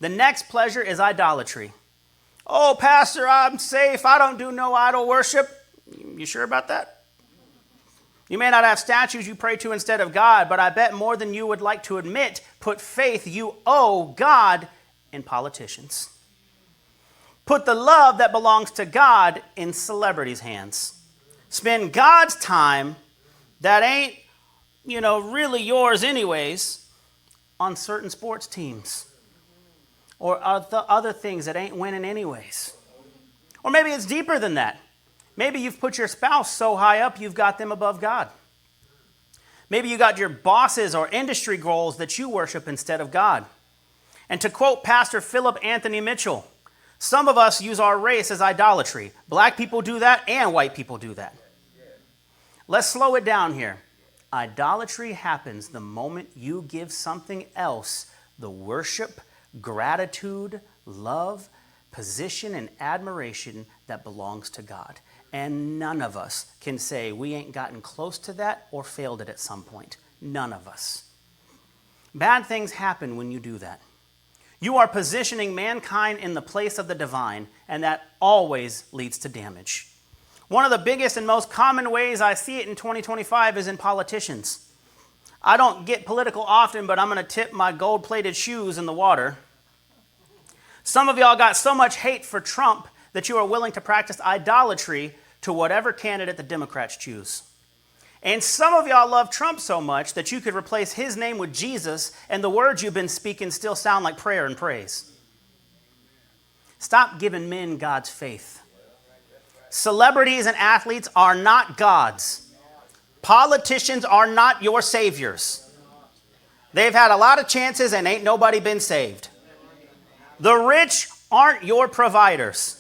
The next pleasure is idolatry. Oh, Pastor, I'm safe. I don't do no idol worship. You sure about that? You may not have statues you pray to instead of God, but I bet more than you would like to admit, put faith you owe God in politicians. Put the love that belongs to God in celebrities' hands. Spend God's time that ain't, really yours anyways, on certain sports teams or other things that ain't winning anyways. Or maybe it's deeper than that. Maybe you've put your spouse so high up you've got them above God. Maybe you got your bosses or industry goals that you worship instead of God. And to quote Pastor Philip Anthony Mitchell, some of us use our race as idolatry. Black people do that and white people do that. Let's slow it down here. Idolatry happens the moment you give something else the worship, gratitude, love, position, and admiration that belongs to God. And none of us can say we ain't gotten close to that or failed it at some point. None of us. Bad things happen when you do that. You are positioning mankind in the place of the divine, and that always leads to damage. One of the biggest and most common ways I see it in 2025 is in politicians. I don't get political often, but I'm going to tip my gold-plated shoes in the water. Some of y'all got so much hate for Trump that you are willing to practice idolatry to whatever candidate the Democrats choose. And some of y'all love Trump so much that you could replace his name with Jesus and the words you've been speaking still sound like prayer and praise. Stop giving men God's faith. Celebrities and athletes are not gods. Politicians are not your saviors. They've had a lot of chances and ain't nobody been saved. The rich aren't your providers.